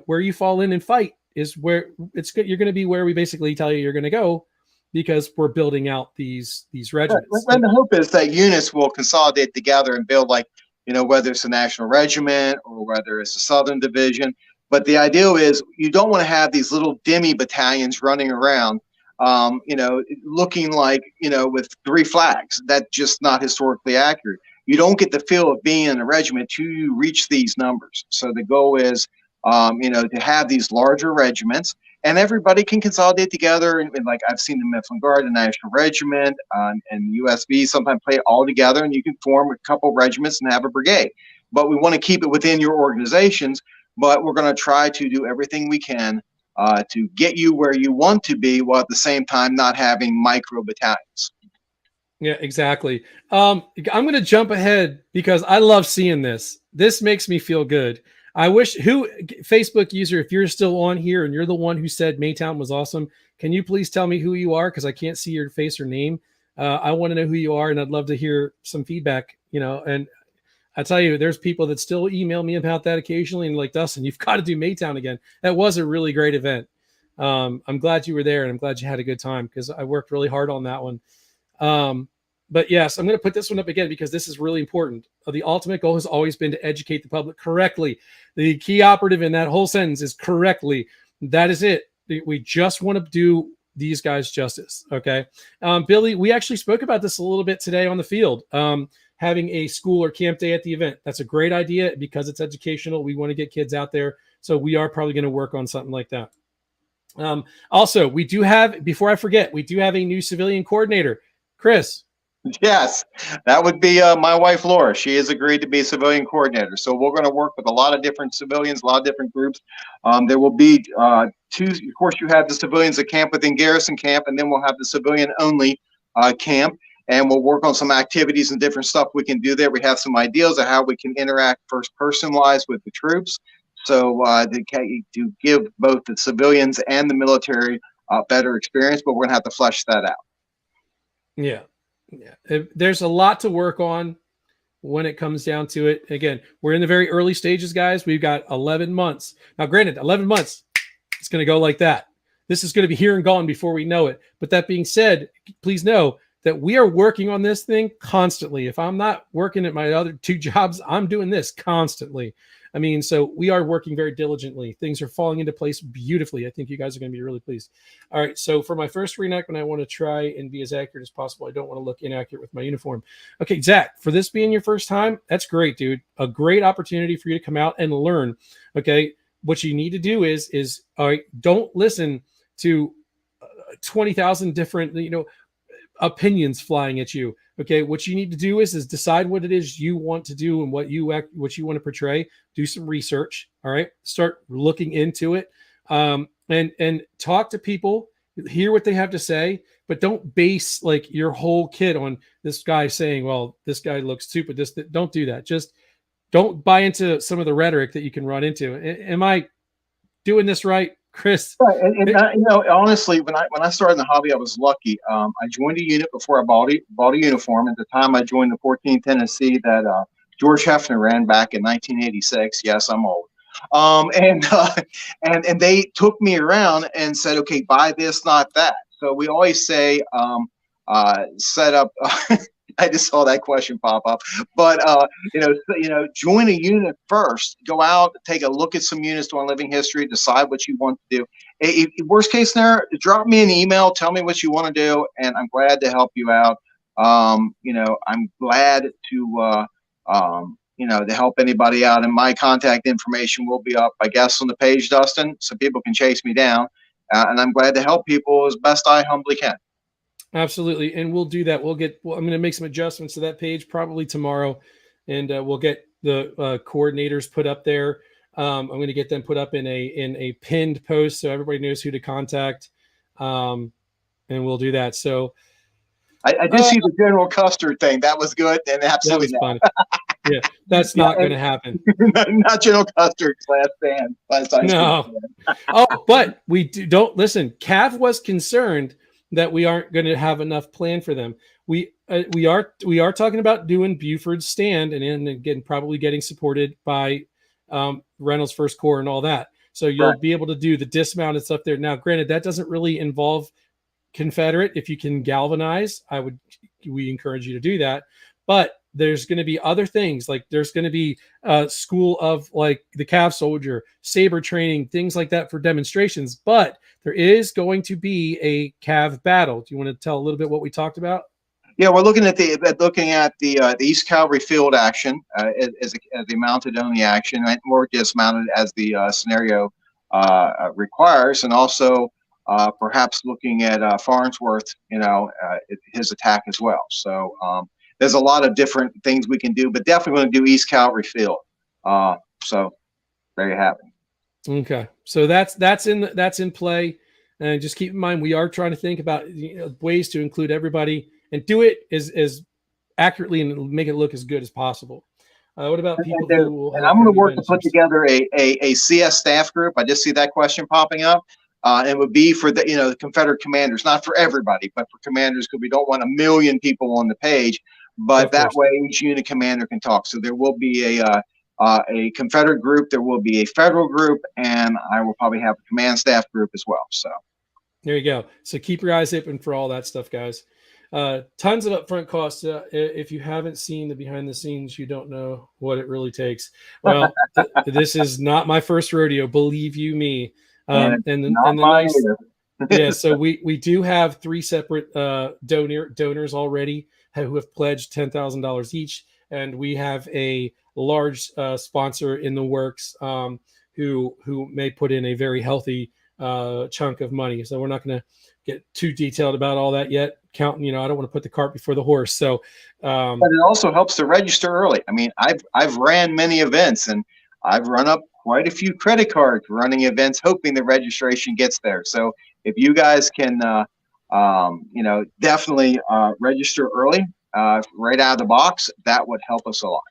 where you fall in and fight is where it's good. You're going to be where we basically tell you you're going to go, because we're building out these regiments. And the hope is that units will consolidate together and build, like, whether it's a national regiment or whether it's a Southern Division, But the ideal is you don't want to have these little demi battalions running around, looking like, with 3 flags. That's just not historically accurate. You don't get the feel of being in a regiment till you reach these numbers. So the goal is, to have these larger regiments, and everybody can consolidate together. And like I've seen the Mifflin Guard, the National Regiment, and USB sometimes play all together, and you can form a couple regiments and have a brigade. But we want to keep it within your organizations. But we're going to try to do everything we can to get you where you want to be, while at the same time not having micro battalions. Yeah, exactly. I'm going to jump ahead because I love seeing this. This makes me feel good. I wish Facebook user, if you're still on here and you're the one who said Maytown was awesome, can you please tell me who you are? Because I can't see your face or name. I want to know who you are, and I'd love to hear some feedback, and I tell you, there's people that still email me about that occasionally, and like, Dustin, you've got to do Maytown again. That was a really great event. I'm glad you were there, and I'm glad you had a good time because I worked really hard on that one. But yes, I'm going to put this one up again because this is really important. The ultimate goal has always been to educate the public correctly. The key operative in that whole sentence is correctly. That is it. We just want to do these guys justice. Okay. Billy, we actually spoke about this a little bit today on the field. Having a school or camp day at the event. That's a great idea because it's educational. We want to get kids out there. So we are probably going to work on something like that. Also, we do have, before I forget, we do have a new civilian coordinator, Chris. Yes, that would be my wife, Laura. She has agreed to be a civilian coordinator. So we're going to work with a lot of different civilians, a lot of different groups. There will be 2, of course, you have the civilians that camp within Garrison Camp, and then we'll have the civilian-only camp. And we'll work on some activities and different stuff we can do there. We have some ideas of how we can interact first-person-wise with the troops. So to give both the civilians and the military better experience, but we're going to have to flesh that out. Yeah. There's a lot to work on when it comes down to it. Again, we're in the very early stages, guys. We've got 11 months. Now, granted, 11 months, it's going to go like that. This is going to be here and gone before we know it. But that being said, please know that we are working on this thing constantly. If I'm not working at my other 2 jobs, I'm doing this constantly. I mean, so we are working very diligently. Things are falling into place beautifully. I think you guys are going to be really pleased. All right. So for my first reenactment, I want to try and be as accurate as possible. I don't want to look inaccurate with my uniform. Okay, Zach, for this being your first time, that's great, dude. A great opportunity for you to come out and learn. Okay. What you need to do is all right, don't listen to 20,000 different, opinions flying at you. Okay. What you need to do is decide what it is you want to do and what you want to portray. Do some research. All right. Start looking into it. And talk to people, hear what they have to say, but don't base like your whole kit on this guy saying, well, this guy looks stupid. Don't do that. Just don't buy into some of the rhetoric that you can run into. Am I doing this right, Chris? Right. And honestly, when I started in the hobby, I was lucky. I joined a unit before I bought a uniform. At the time, I joined the 14th Tennessee that George Hefner ran back in 1986. Yes, I'm old. And they took me around and said, okay, buy this, not that. So we always say, set up. I just saw that question pop up, but join a unit first. Go out, take a look at some units on living history, decide what you want to do. Worst case scenario, drop me an email, tell me what you want to do, and I'm glad to help you out. I'm glad to to help anybody out, and my contact information will be up, I guess, on the page, Dustin, so people can chase me down. And I'm glad to help people as best I humbly can. Absolutely. And we'll do that. I'm going to make some adjustments to that page probably tomorrow, and we'll get the coordinators put up there. I'm going to get them put up in a pinned post so everybody knows who to contact. And we'll do that. So I did see the General Custer thing. That was good. And absolutely that was fun. Yeah, that's not going to happen. Not General Custer class band. No. But we don't listen. Cav was concerned that we aren't going to have enough plan for them. We are talking about doing Buford's stand, and again probably getting supported by Reynolds First Corps and all that. So you'll be able to do the dismount and stuff there. Now, granted, that doesn't really involve Confederate. If you can galvanize, we encourage you to do that. But there's going to be other things, like there's going to be a school of like the Cav Soldier, saber training, things like that for demonstrations. But there is going to be a Cav battle. Do you want to tell a little bit what we talked about? Yeah, we're looking at the East Calvary field action as the mounted only action, or dismounted as the scenario requires, and also perhaps looking at Farnsworth, his attack as well. So there's a lot of different things we can do, but definitely going to do East Calvary field. So there you have it. Okay, so that's in play, and just keep in mind we are trying to think about ways to include everybody and do it as accurately and make it look as good as possible. What about people who will and help? I'm going to work to put together a CS staff group. I just see that question popping up. It would be for the Confederate commanders, not for everybody, but for commanders, because we don't want 1 million people on the page. But that way, each unit commander can talk. So there will be a Confederate group, there will be a federal group, and I will probably have a command staff group as well. So there you go. So keep your eyes open for all that stuff, guys. Tons of upfront costs. If you haven't seen the behind the scenes, you don't know what it really takes. Well, this is not my first rodeo, believe you me. And the nice, yeah. So we do have 3 separate donors already who have pledged $10,000 each, and we have a large sponsor in the works who may put in a very healthy chunk of money. So we're not going to get too detailed about all that yet. Counting, I don't want to put the cart before the horse. So, but it also helps to register early. I mean, I've ran many events, and I've run up quite a few credit cards running events, hoping the registration gets there. So if you guys can, definitely register early, right out of the box, that would help us a lot.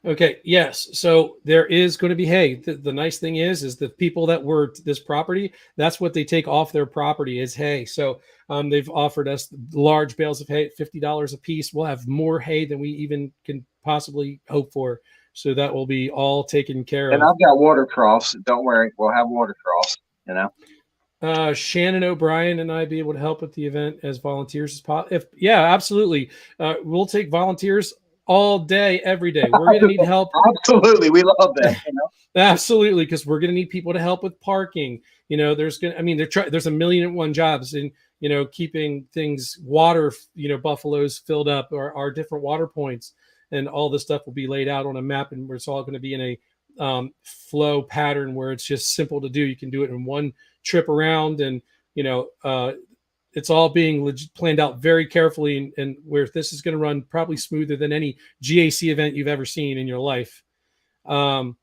Okay. Yes. So there is going to be hay. The nice thing is the people that were this property, that's what they take off their property is hay. So they've offered us large bales of hay at $50 a piece. We'll have more hay than we even can possibly hope for. So that will be all taken care of. And I've got water troughs. Don't worry. We'll have water troughs, Shannon O'Brien and I be able to help with the event as volunteers as possible. Yeah, absolutely. We'll take volunteers all day, every day. We're going to need help. Absolutely. We love that. Absolutely. Because we're going to need people to help with parking. There's 1,000,001 jobs in, keeping things water, buffaloes filled up, or our different water points, and all this stuff will be laid out on a map, and it's all going to be in a flow pattern where it's just simple to do. You can do it in one trip around, and, it's all being planned out very carefully, and where this is going to run probably smoother than any GAC event you've ever seen in your life. All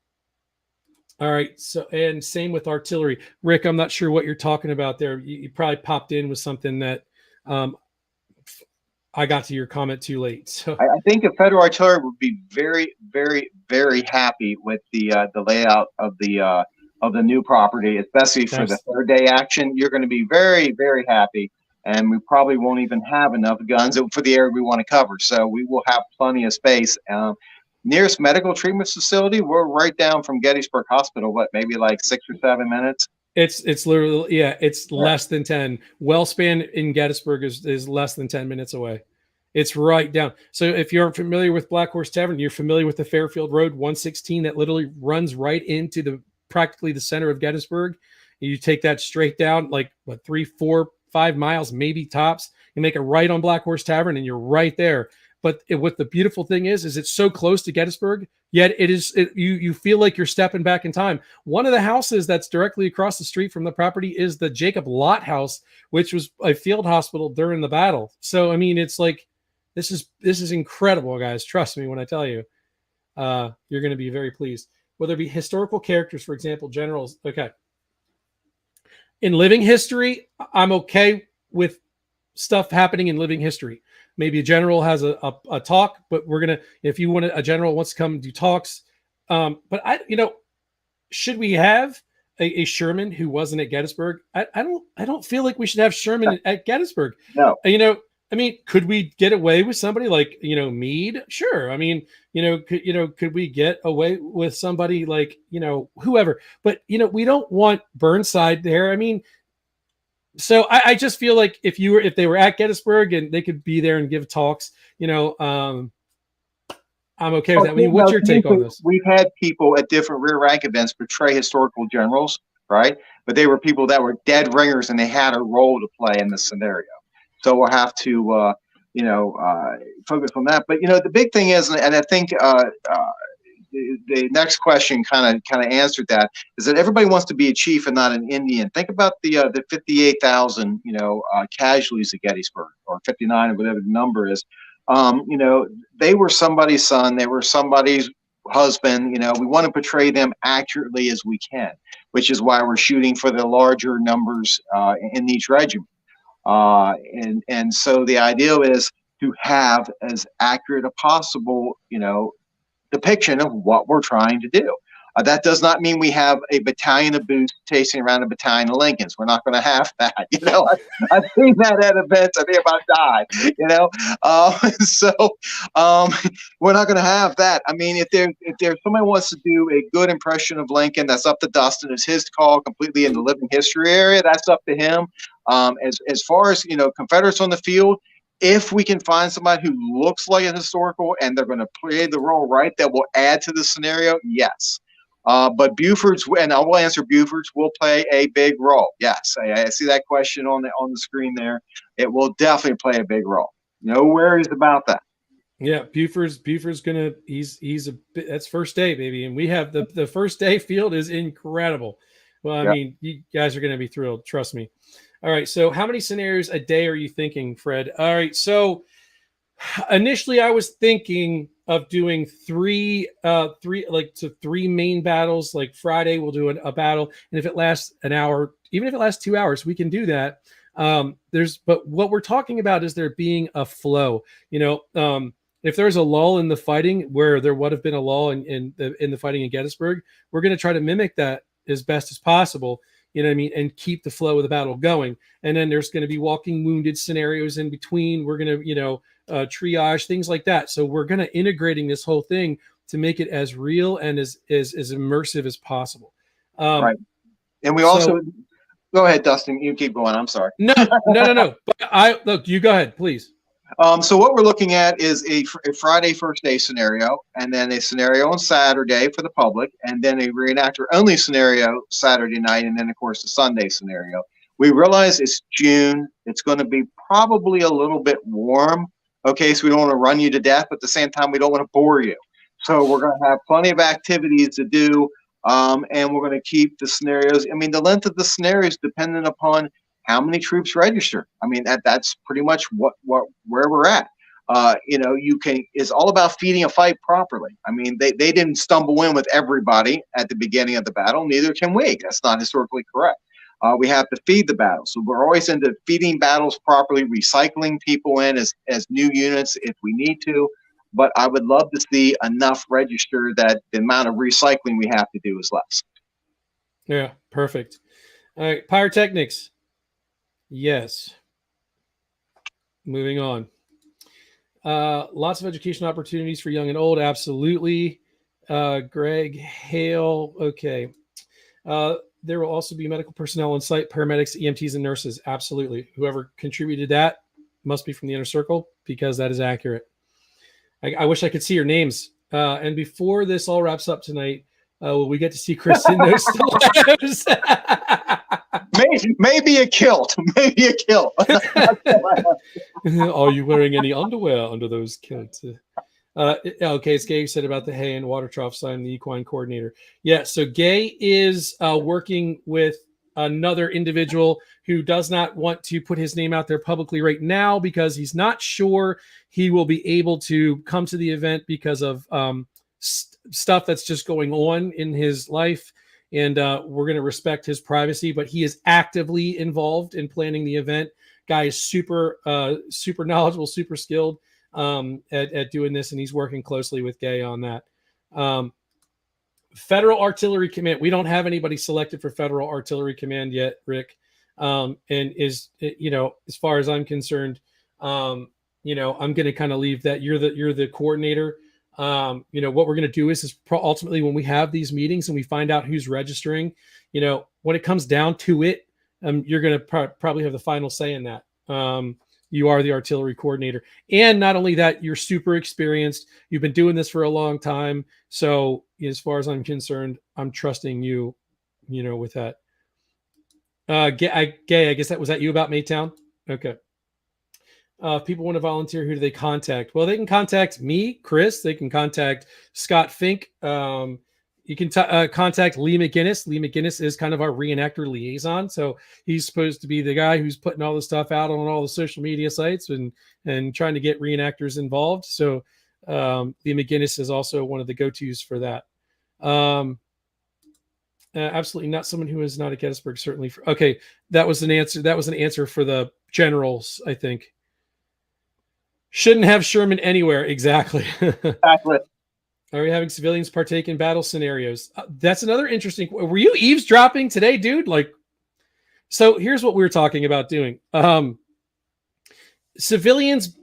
right. So, and same with artillery. Rick, I'm not sure what you're talking about there. You probably popped in with something that I got to your comment too late. So I think the Federal Artillery would be very, very, very happy with the layout of the new property, especially for the third day action. You're going to be very, very happy. And we probably won't even have enough guns for the area we want to cover. So we will have plenty of space. Nearest medical treatment facility, we're right down from Gettysburg Hospital, maybe like 6 or 7 minutes? It's literally, it's less than 10. Wellspan in Gettysburg is less than 10 minutes away. It's right down. So if you're familiar with Black Horse Tavern, you're familiar with the Fairfield Road 116 that literally runs right into practically the center of Gettysburg. You take that straight down, like 3, 4, 5 miles, maybe tops. You make a right on Black Horse Tavern, and you're right there. But what the beautiful thing is it's so close to Gettysburg, yet you feel like you're stepping back in time. One of the houses that's directly across the street from the property is the Jacob Lott House, which was a field hospital during the battle. So I mean, it's like this is incredible, guys. Trust me when I tell you, you're going to be very pleased. Whether it be historical characters, for example, generals. Okay. In living history, I'm okay with stuff happening in living history. Maybe a general has a talk, but if you want a general wants to come and do talks. But should we have a Sherman who wasn't at Gettysburg? I don't feel like we should have Sherman at Gettysburg. No. I mean, could we get away with somebody like, Meade? Sure. I mean, could we get away with somebody like, whoever, but, we don't want Burnside there. I mean, So I just feel like if they were at Gettysburg and they could be there and give talks, I'm okay with Oh, that. I you mean, what's know, your take on this? we've had people at different rear rank events portray historical generals, right? But they were people that were dead ringers and they had a role to play in the scenario. So we'll have to, you know, focus on that. But you know, the big thing is, and I think the next question kind of answered that, is that everybody wants to be a chief and not an Indian. Think about the 58,000 casualties at Gettysburg, or 59 or whatever the number is. You know, they were somebody's son, they were somebody's husband. You know, we want to portray them accurately as we can, which is why we're shooting for the larger numbers in each regiment. And so the ideal is to have as accurate a possible, depiction of what we're trying to do. That does not mean we have a battalion of Boots chasing around a battalion of Lincolns. We're not going to have that. I've seen that at events. I think about died. So um, we're not going to have that. I mean, if somebody wants to do a good impression of Lincoln, that's up to Dustin. It's his call, completely in the living history area. That's up to him. As far as Confederates on the field, if we can find somebody who looks like a historical and they're going to play the role right, that will add to the scenario, yes. But Buford's, and I will answer, Buford's will play a big role. Yes, I see that question on the screen there. It will definitely play a big role. No worries about that. Yeah, Buford's gonna that's first day, baby, and we have the first day field is incredible. Well, I Yeah. mean, you guys are gonna be thrilled, trust me. All right, so how many scenarios a day are you thinking, Fred? All right, so initially I was thinking of doing three main battles. Like Friday we'll do a battle, and if it lasts an hour, even if it lasts 2 hours, we can do that. But what we're talking about is there being a flow. If there's a lull in the fighting, where there would have been a lull in the fighting in Gettysburg, we're going to try to mimic that as best as possible. You know what I mean? And keep the flow of the battle going. And then there's going to be walking wounded scenarios in between. We're going to, triage, things like that. So we're going to integrating this whole thing to make it as real and as immersive as possible. Right. And we So also go ahead, Dustin. You keep going. I'm sorry. no. But look. You go ahead, please. So what we're looking at is a Friday first day scenario, and then a scenario on Saturday for the public, and then a reenactor only scenario Saturday night, and then of course the Sunday scenario. We realize it's June. It's going to be probably a little bit warm. Okay, so we don't want to run you to death, but at the same time we don't want to bore you. So we're going to have plenty of activities to do, and we're going to keep the scenarios. I mean, the length of the scenario is dependent upon how many troops register. I mean, that's pretty much where we're at. It's all about feeding a fight properly. I mean, they didn't stumble in with everybody at the beginning of the battle. Neither can we. That's not historically correct. We have to feed the battle. So we're always into feeding battles properly, recycling people in as new units if we need to. But I would love to see enough register that the amount of recycling we have to do is less. Yeah, perfect. All right, pyrotechnics. Yes. Moving on. Lots of education opportunities for young and old. Absolutely. Greg Hale. Okay. There will also be medical personnel on site, paramedics, EMTs, and nurses. Absolutely. Whoever contributed that must be from the inner circle, because that is accurate. I wish I could see your names. And before this all wraps up tonight, we get to see Chris in those stilettos. Maybe a kilt. Maybe a kilt. Are you wearing any underwear under those kilts? Okay, as Gay said about the hay and water trough sign, the equine coordinator. Yeah, so Gay is working with another individual who does not want to put his name out there publicly right now because he's not sure he will be able to come to the event because of stuff that's just going on in his life. And we're going to respect his privacy, but he is actively involved in planning the event. Guy is super knowledgeable, super skilled at doing this, and he's working closely with Gay on that. Federal Artillery Command. We don't have anybody selected for Federal Artillery Command yet, Rick. And as far as I'm concerned, I'm going to kind of leave that. You're the coordinator. What we're going to do is ultimately when we have these meetings and we find out who's registering, when it comes down to it, you're going to probably have the final say in that. You are the artillery coordinator. And not only that, you're super experienced. You've been doing this for a long time. So as far as I'm concerned, I'm trusting you, with that. Gay, I guess that you about Maytown? Okay. If people want to volunteer, who do they contact? Well, they can contact me, Chris. They can contact Scott Fink. You can contact Lee McGinnis. Lee McGinnis is kind of our reenactor liaison. So he's supposed to be the guy who's putting all the stuff out on all the social media sites and trying to get reenactors involved. So Lee McGinnis is also one of the go-tos for that. Absolutely not someone who is not at Gettysburg, certainly. Okay, that was an answer. That was an answer for the generals, I think. Shouldn't have Sherman anywhere. Exactly. Exactly. Are we having civilians partake in battle scenarios? That's another interesting. Were you eavesdropping today, dude? So here's what we were talking about doing. Civilians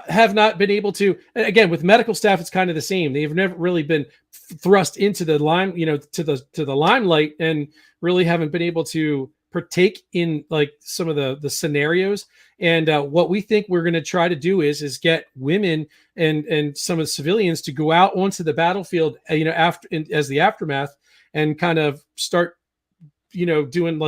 have not been able to, again, with medical staff, it's kind of the same. They've never really been thrust into the line, to the limelight, and really haven't been able to partake in some of the scenarios. And what we think we're going to try to do is get women and some of the civilians to go out onto the battlefield, as the aftermath, and kind of start, doing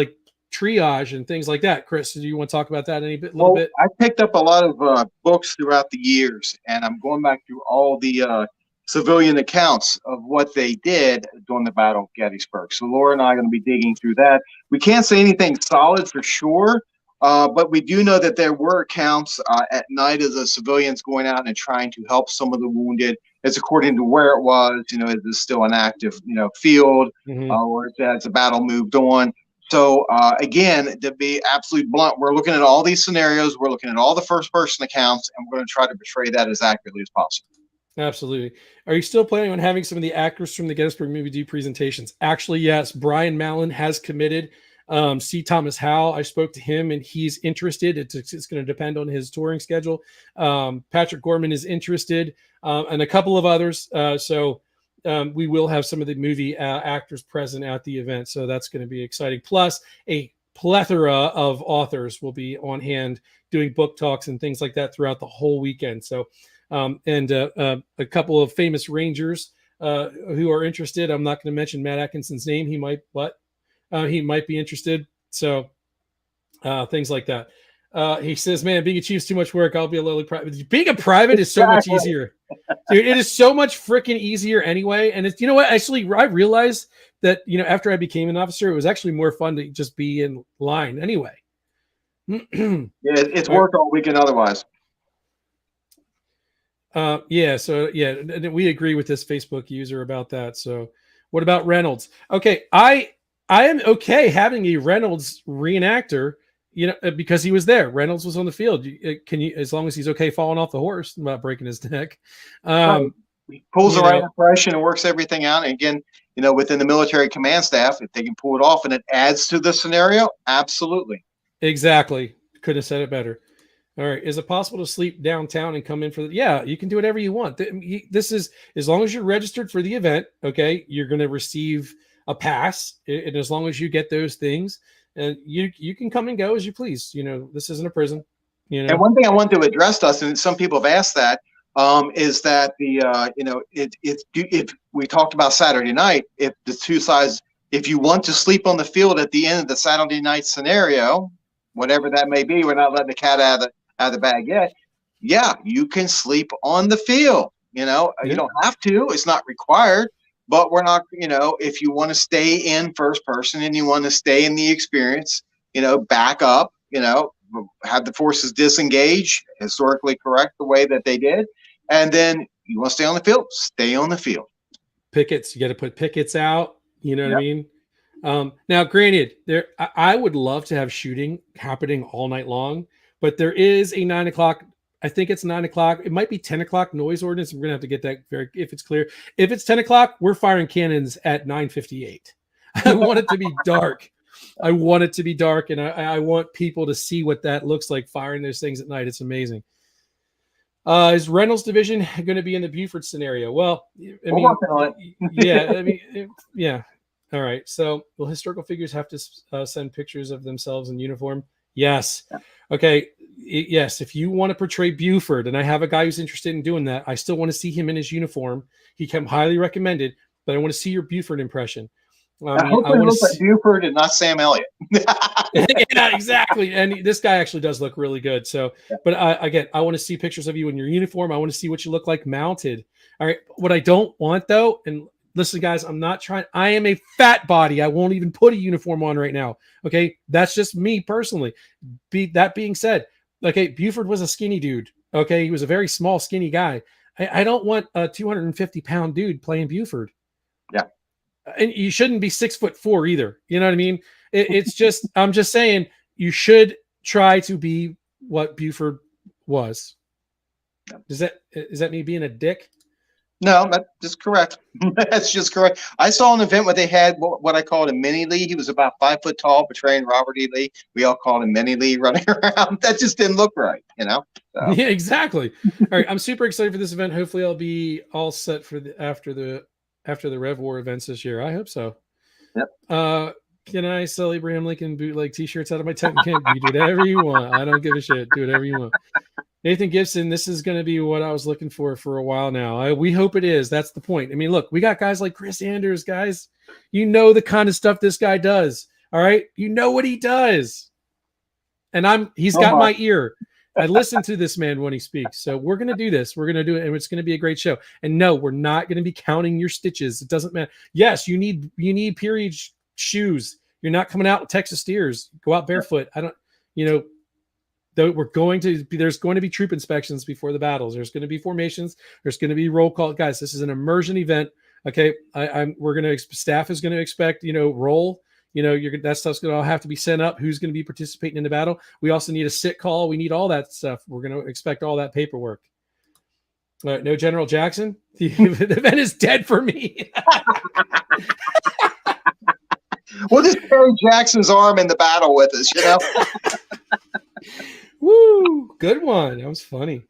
triage and things like that. Chris, do you want to talk about that little bit? I picked up a lot of books throughout the years, and I'm going back through all the civilian accounts of what they did during the Battle of Gettysburg. So Laura and I are going to be digging through that. We can't say anything solid for sure, but we do know that there were accounts at night of the civilians going out and trying to help some of the wounded. It's according to where it was, is this still an active, field, or has the battle moved on? So again, to be absolutely blunt, we're looking at all these scenarios. We're looking at all the first-person accounts, and we're going to try to portray that as accurately as possible. Absolutely. Are you still planning on having some of the actors from the Gettysburg movie do presentations? Actually, yes. Brian Mallon has committed. C. Thomas Howell, I spoke to him, and he's interested. It's going to depend on his touring schedule. Patrick Gorman is interested, and a couple of others. So we will have some of the movie actors present at the event. So that's going to be exciting. Plus, a plethora of authors will be on hand doing book talks and things like that throughout the whole weekend. So, and a couple of famous Rangers who are interested. I'm not going to mention Matt Atkinson's name. He might be interested. So things like that. He says, man, being a chief is too much work. I'll be a lowly private. Being a private is so much easier. Dude, it is so much freaking easier anyway. And it's, what, actually, I realized that, after I became an officer, it was actually more fun to just be in line anyway. Yeah, it's worked all weekend otherwise. Yeah. So yeah, we agree with this Facebook user about that. So what about Reynolds? Okay. I am okay having a Reynolds reenactor, because he was there. Reynolds was on the field. As long as he's okay falling off the horse, not breaking his neck. He pulls the right impression and works everything out. And again, within the military command staff, if they can pull it off and it adds to the scenario, absolutely. Exactly. Couldn't have said it better. All right. Is it possible to sleep downtown and come in for yeah, you can do whatever you want. This is, as long as you're registered for the event, okay, you're going to receive a pass. And as long as you get those things, and you can come and go as you please. This isn't a prison. And one thing I want to address, Dustin, and some people have asked that, is that if we talked about Saturday night, if the two sides, if you want to sleep on the field at the end of the Saturday night scenario, whatever that may be, we're not letting the cat out of the bag yet. Yeah, you can sleep on the field. You don't have to. It's not required. But we're not, if you want to stay in first person and you want to stay in the experience, back up, have the forces disengage, historically correct the way that they did. And then you want to stay on the field, stay on the field. Pickets, you got to put pickets out. You know what I mean? Now, granted, I would love to have shooting happening all night long, but there is a 9 o'clock. I think it's 9 o'clock. It might be 10 o'clock noise ordinance. We're going to have to get that if it's clear. If it's 10 o'clock, we're firing cannons at 9:58. I want it to be dark. I want it to be dark, and I want people to see what that looks like firing those things at night. It's amazing. Is Reynolds' division going to be in the Buford scenario? Well, I mean, yeah. All right. So will historical figures have to send pictures of themselves in uniform? Yes. Okay. Yes. If you want to portray Buford, and I have a guy who's interested in doing that, I still want to see him in his uniform. He came highly recommended, but I want to see your Buford impression. I mean, I hopefully, want look to like Buford and not Sam Elliott. yeah, exactly. And this guy actually does look really good. So, but again, I want to see pictures of you in your uniform. I want to see what you look like mounted. All right. What I don't want though, and listen, guys, I'm not trying. I am a fat body. I won't even put a uniform on right now. Okay, that's just me personally. That being said, okay, Buford was a skinny dude. Okay, he was a very small, skinny guy. I don't want a 250-pound dude playing Buford. Yeah. And you shouldn't be 6'4" either. You know what I mean? It's just, I'm just saying you should try to be what Buford was. Is that me being a dick? No, that's just correct. That's just correct. I saw an event where they had what I called a mini Lee. He was about 5 foot tall, portraying Robert E. Lee. We all called him Mini Lee running around. That just didn't look right, you know? So. Yeah, exactly. All right. I'm super excited for this event. Hopefully I'll be all set for after the Rev War events this year. I hope so. Yep. Can I sell Abraham Lincoln bootleg t-shirts out of my tent camp? You do whatever you want. I don't give a shit. Do whatever you want. Nathan Gibson, this is going to be what I was looking for a while now. We hope it is. That's the point. I mean, look, we got guys like Chris Anders, guys. You know the kind of stuff this guy does. All right. You know what he does. And he's got my ear. I listen to this man when he speaks. So we're going to do this. We're going to do it. And it's going to be a great show. And no, we're not going to be counting your stitches. It doesn't matter. Yes, you need period shoes. You're not coming out with Texas steers. Go out barefoot. There's going to be troop inspections before the battles. There's going to be formations. There's going to be roll call. Guys, this is an immersion event. Okay. Staff is going to expect, roll. That stuff's going to all have to be sent up. Who's going to be participating in the battle? We also need a sit call. We need all that stuff. We're going to expect all that paperwork. No General Jackson. The event is dead for me. We'll just carry Jackson's arm in the battle with us, Woo! Good one. That was funny.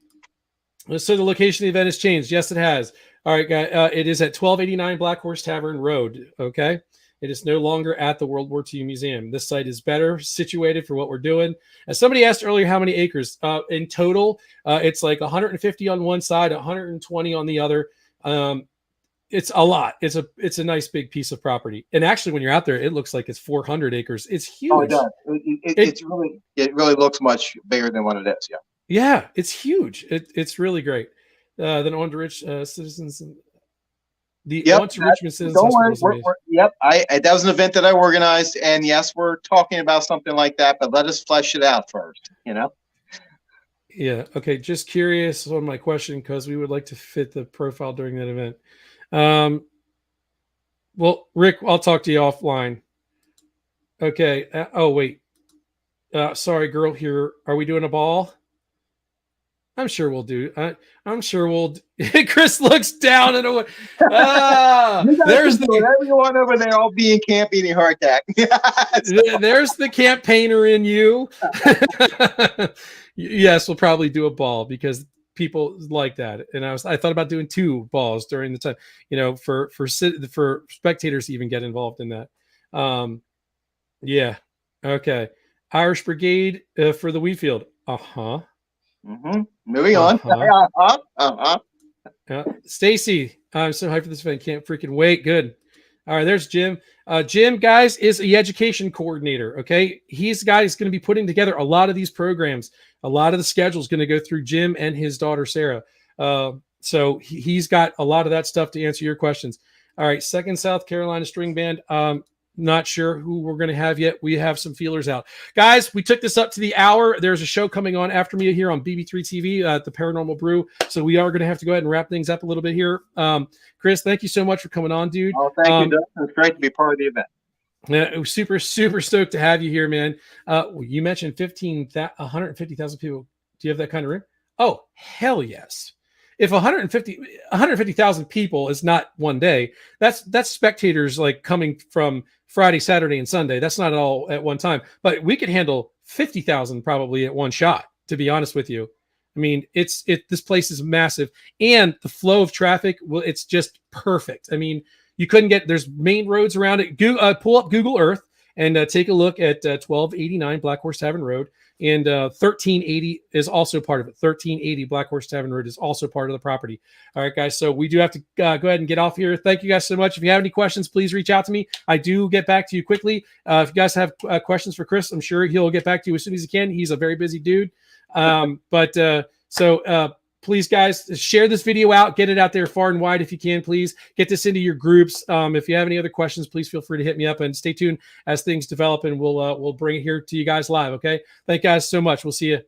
So the location of the event has changed. Yes, it has. All right, guys. It is at 1289 Black Horse Tavern Road. Okay. It is no longer at the World War II Museum. This site is better situated for what we're doing. As somebody asked earlier, how many acres? In total, it's like 150 on one side, 120 on the other. It's a lot. It's a nice big piece of property. And actually, when you're out there, it looks like it's 400 acres. It's huge. Oh, it does. It really looks much bigger than what it is. Yeah. Yeah, it's huge. It's really great. Then on to Rich Citizens. On to Richmond Citizens. Don't worry. Yep. That was an event that I organized, and yes, we're talking about something like that, but let us flesh it out first. Yeah. Okay. Just curious on my question because we would like to fit the profile during that event. Well, Rick, I'll talk to you offline. Okay. Wait. Sorry, girl. Here, are we doing a ball? I'm sure we'll do. I'm sure we'll. Chris looks down and away. There's everyone over there all being camp eating heart attack. There's the campaigner in you. Yes, we'll probably do a ball because people like that. And I thought about doing 2 balls during the time, for spectators to even get involved in that. Yeah. Okay. Irish Brigade for the wheat field. Uh-huh. Mm-hmm. Moving on. Stacy, I'm so hyped for this event. Can't freaking wait. Good. All right, there's Jim. Jim, guys, is the education coordinator. Okay, he's going to be putting together a lot of these programs. A lot of the schedule is going to go through Jim and his daughter Sarah. So he's got a lot of that stuff to answer your questions. All right, 2nd South Carolina String Band. Not sure who we're going to have yet. We have some feelers out. Guys, we took this up to the hour. There's a show coming on after me here on BB3 TV at the Paranormal Brew. So we are going to have to go ahead and wrap things up a little bit here. Chris, thank you so much for coming on, dude. Oh, thank you, Dustin. It's great to be part of the event. Yeah, super, super stoked to have you here, man. You mentioned 150,000 people. Do you have that kind of room? Oh, hell yes. If 150,000 people is not one day, that's spectators like coming from Friday, Saturday, and Sunday. That's not all at one time, but we could handle 50,000 probably at one shot, to be honest with you. I mean, this place is massive and the flow of traffic, well, it's just perfect. I mean, You couldn't get, there's main roads around it. Pull up Google Earth and take a look at 1289 Black Horse Tavern Road. And 1380 is also part of it. 1380 Black Horse Tavern Road is also part of the property. All right, guys. So we do have to go ahead and get off here. Thank you guys so much. If you have any questions, please reach out to me. I do get back to you quickly. If you guys have questions for Chris, I'm sure he'll get back to you as soon as he can. He's a very busy dude. Please, guys, share this video out. Get it out there far and wide if you can, please. Get this into your groups. If you have any other questions, please feel free to hit me up and stay tuned as things develop, and we'll bring it here to you guys live, okay? Thank you guys so much. We'll see you